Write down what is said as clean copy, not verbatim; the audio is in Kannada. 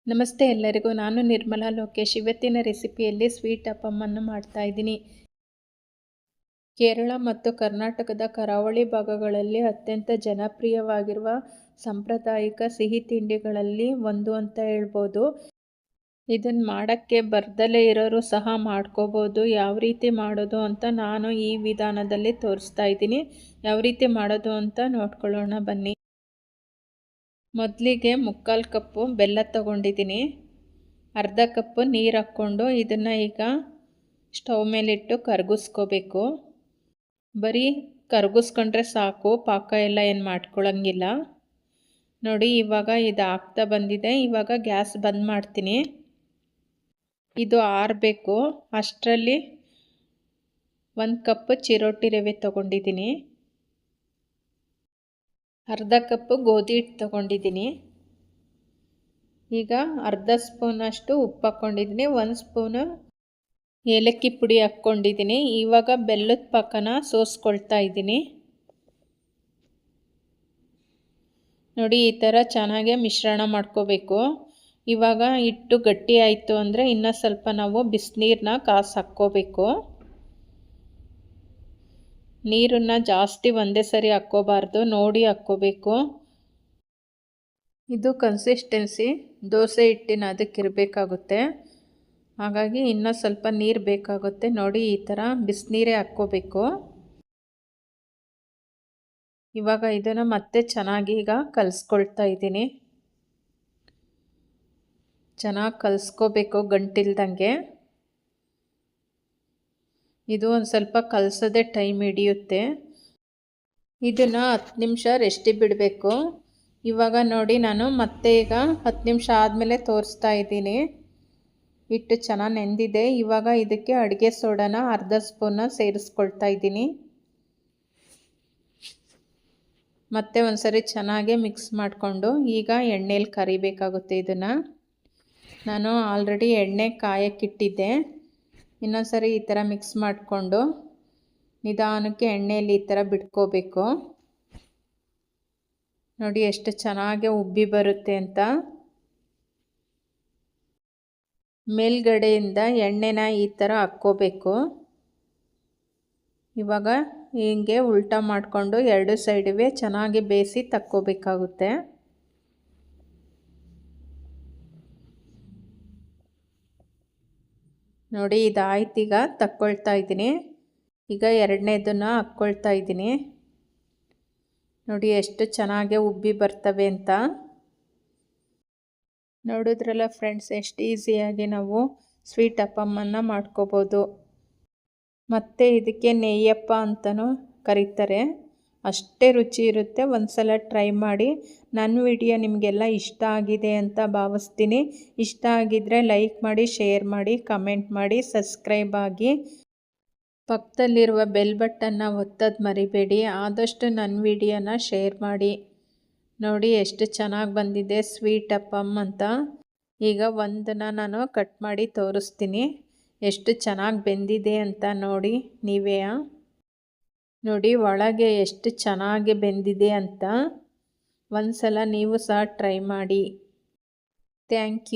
ನಮಸ್ತೆ ಎಲ್ಲರಿಗೂ. ನಾನು ನಿರ್ಮಲಾ ಲೋಕೇಶ್. ಇವತ್ತಿನ ರೆಸಿಪಿಯಲ್ಲಿ ಸ್ವೀಟ್ ಅಪ್ಪಮ್ಮನ್ನು ಮಾಡ್ತಾ ಇದ್ದೀನಿ. ಕೇರಳ ಮತ್ತು ಕರ್ನಾಟಕದ ಕರಾವಳಿ ಭಾಗಗಳಲ್ಲಿ ಅತ್ಯಂತ ಜನಪ್ರಿಯವಾಗಿರುವ ಸಾಂಪ್ರದಾಯಿಕ ಸಿಹಿ ತಿಂಡಿಗಳಲ್ಲಿ ಒಂದು ಅಂತ ಹೇಳ್ಬೋದು. ಇದನ್ನು ಮಾಡೋಕ್ಕೆ ಬರ್ದಲೇ ಇರೋರು ಸಹ ಮಾಡ್ಕೋಬೋದು. ಯಾವ ರೀತಿ ಮಾಡೋದು ಅಂತ ನಾನು ಈ ವಿಧಾನದಲ್ಲಿ ತೋರಿಸ್ತಾ ಇದ್ದೀನಿ. ಯಾವ ರೀತಿ ಮಾಡೋದು ಅಂತ ನೋಡ್ಕೊಳ್ಳೋಣ ಬನ್ನಿ. ಮೊದಲಿಗೆ 3/4 ಕಪ್ಪು ಬೆಲ್ಲ ತಗೊಂಡಿದ್ದೀನಿ. ಅರ್ಧ ಕಪ್ಪು ನೀರು ಹಾಕ್ಕೊಂಡು ಇದನ್ನು ಈಗ ಸ್ಟವ್ ಮೇಲಿಟ್ಟು ಕರಗಿಸ್ಕೋಬೇಕು. ಬರೀ ಕರಗಿಸ್ಕೊಂಡ್ರೆ ಸಾಕು, ಪಾಕ ಎಲ್ಲ ಏನು ಮಾಡ್ಕೊಳ್ಳೋಂಗಿಲ್ಲ. ನೋಡಿ, ಇವಾಗ ಇದು ಆಗ್ತಾ ಬಂದಿದೆ. ಇವಾಗ ಗ್ಯಾಸ್ ಬಂದ್ ಮಾಡ್ತೀನಿ. ಇದು ಆರಬೇಕು. ಅಷ್ಟರಲ್ಲಿ 1 ಕಪ್ ಚಿರೋಟಿ ರವೆ ತಗೊಂಡಿದ್ದೀನಿ. ಅರ್ಧ ಕಪ್ಪು ಗೋಧಿ ಹಿಟ್ಟು ತಗೊಂಡಿದ್ದೀನಿ. ಈಗ ಅರ್ಧ ಸ್ಪೂನಷ್ಟು ಉಪ್ಪು ಹಾಕ್ಕೊಂಡಿದ್ದೀನಿ. 1 ಸ್ಪೂನು ಏಲಕ್ಕಿ ಪುಡಿ ಹಾಕ್ಕೊಂಡಿದ್ದೀನಿ. ಇವಾಗ ಬೆಲ್ಲದ ಪಾಕನ ಸೋಸ್ಕೊಳ್ತಾ ಇದ್ದೀನಿ. ನೋಡಿ, ಈ ಥರ ಚೆನ್ನಾಗಿ ಮಿಶ್ರಣ ಮಾಡ್ಕೋಬೇಕು. ಇವಾಗ ಹಿಟ್ಟು ಗಟ್ಟಿ ಆಯಿತು ಅಂದರೆ ಇನ್ನೂ ಸ್ವಲ್ಪ ನಾವು ಬಿಸಿನೀರನ್ನ ಕಾಸು ಹಾಕ್ಕೋಬೇಕು. ನೀರನ್ನು ಜಾಸ್ತಿ ಒಂದೇ ಸರಿ ಹಾಕ್ಕೋಬಾರ್ದು, ನೋಡಿ ಹಾಕ್ಕೋಬೇಕು. ಇದು ಕನ್ಸಿಸ್ಟೆನ್ಸಿ ದೋಸೆ ಹಿಟ್ಟಿನ ಅದಕ್ಕಿರಬೇಕಾಗುತ್ತೆ. ಹಾಗಾಗಿ ಇನ್ನೂ ಸ್ವಲ್ಪ ನೀರು ಬೇಕಾಗುತ್ತೆ. ನೋಡಿ, ಈ ಥರ ಬಿಸಿನೀರೇ ಹಾಕ್ಕೋಬೇಕು. ಇವಾಗ ಇದನ್ನು ಮತ್ತೆ ಚೆನ್ನಾಗಿ ಈಗ ಕಲಿಸ್ಕೊಳ್ತಾ ಇದ್ದೀನಿ. ಚೆನ್ನಾಗಿ ಕಲಿಸ್ಕೋಬೇಕು ಗಂಟಿಲ್ದಂಗೆ. ಇದು ಒಂದು ಸ್ವಲ್ಪ ಕಲಸೋದೇ ಟೈಮ್ ಹಿಡಿಯುತ್ತೆ. ಇದನ್ನು 10 ನಿಮಿಷ ರೆಸ್ಟಿಗೆ ಬಿಡಬೇಕು. ಇವಾಗ ನೋಡಿ, ನಾನು ಮತ್ತೆ ಈಗ 10 ನಿಮಿಷ ಆದಮೇಲೆ ತೋರಿಸ್ತಾ ಇದ್ದೀನಿ. ಹಿಟ್ಟು ಚೆನ್ನಾಗಿ ನೆಂದಿದೆ. ಇವಾಗ ಇದಕ್ಕೆ ಅಡುಗೆ ಸೋಡಾನ ಅರ್ಧ ಸ್ಪೂನ ಸೇರಿಸ್ಕೊಳ್ತಾ ಇದ್ದೀನಿ. ಮತ್ತೆ ಒಂದ್ಸರಿ ಚೆನ್ನಾಗಿ ಮಿಕ್ಸ್ ಮಾಡಿಕೊಂಡು ಈಗ ಎಣ್ಣೆಯಲ್ಲಿ ಕರಿಬೇಕಾಗುತ್ತೆ. ಇದನ್ನು ನಾನು ಆಲ್ರೆಡಿ ಎಣ್ಣೆ ಕಾಯಕ್ಕಿಟ್ಟಿದ್ದೆ. ಇನ್ನೊಂದ್ಸರಿ ಈ ಥರ ಮಿಕ್ಸ್ ಮಾಡಿಕೊಂಡು ನಿಧಾನಕ್ಕೆ ಎಣ್ಣೆಯಲ್ಲಿ ಈ ಥರ ಬಿಟ್ಕೋಬೇಕು. ನೋಡಿ ಎಷ್ಟು ಚೆನ್ನಾಗಿ ಉಬ್ಬಿ ಬರುತ್ತೆ ಅಂತ. ಮೇಲ್ಗಡೆಯಿಂದ ಎಣ್ಣೆನ ಈ ಥರ ಹಾಕ್ಕೋಬೇಕು. ಇವಾಗ ಹಿಂಗೆ ಉಲ್ಟಾ ಮಾಡಿಕೊಂಡು ಎರಡು ಸೈಡುವೆ ಚೆನ್ನಾಗಿ ಬೇಯಿಸಿ ತಕ್ಕೋಬೇಕಾಗುತ್ತೆ. ನೋಡಿ, ಇದಾಯ್ತು. ಈಗ ತಕ್ಕೊಳ್ತಾ ಇದ್ದೀನಿ. ಈಗ ಎರಡನೇದನ್ನು ಹಾಕ್ಕೊಳ್ತಾ ಇದ್ದೀನಿ. ನೋಡಿ ಎಷ್ಟು ಚೆನ್ನಾಗಿ ಉಬ್ಬಿ ಬರ್ತವೆ ಅಂತ. ನೋಡಿದ್ರಲ್ಲ ಫ್ರೆಂಡ್ಸ್, ಎಷ್ಟು ಈಸಿಯಾಗಿ ನಾವು ಸ್ವೀಟ್ ಅಪ್ಪಮ್ಮನ್ನು ಮಾಡ್ಕೋಬೋದು. ಮತ್ತು ಇದಕ್ಕೆ ನೆಯ್ಯಪ್ಪ ಅಂತಲೂ ಕರೀತಾರೆ. ಅಷ್ಟೇ ರುಚಿ ಇರುತ್ತೆ. ಒಂದು ಸಲ ಟ್ರೈ ಮಾಡಿ. ನನ್ನ ವಿಡಿಯೋ ನಿಮಗೆಲ್ಲ ಇಷ್ಟ ಆಗಿದೆ ಅಂತ ಭಾವಿಸ್ತೀನಿ. ಇಷ್ಟ ಆಗಿದ್ದರೆ ಲೈಕ್ ಮಾಡಿ, ಶೇರ್ ಮಾಡಿ, ಕಮೆಂಟ್ ಮಾಡಿ, ಸಬ್ಸ್ಕ್ರೈಬ್ ಆಗಿ. ಪಕ್ಕದಲ್ಲಿರುವ ಬೆಲ್ ಬಟನ್ನ ಒತ್ತೋದು ಮರಿಬೇಡಿ. ಆದಷ್ಟು ನನ್ನ ವಿಡಿಯೋನ ಶೇರ್ ಮಾಡಿ. ನೋಡಿ ಎಷ್ಟು ಚೆನ್ನಾಗಿ ಬಂದಿದೆ ಸ್ವೀಟ್ ಅಪ್ಪಮ್ ಅಂತ. ಈಗ ಒಂದನ್ನು ನಾನು ಕಟ್ ಮಾಡಿ ತೋರಿಸ್ತೀನಿ. ಎಷ್ಟು ಚೆನ್ನಾಗಿ ಬೆಂದಿದೆ ಅಂತ ನೋಡಿ ನೀವೇ. ನೋಡಿ ಒಳಗೆ ಎಷ್ಟು ಚೆನ್ನಾಗಿ ಬೆಂದಿದೆ ಅಂತ. ಒಂದು ಸಲ ನೀವು ಸಹ ಟ್ರೈ ಮಾಡಿ. Thank you.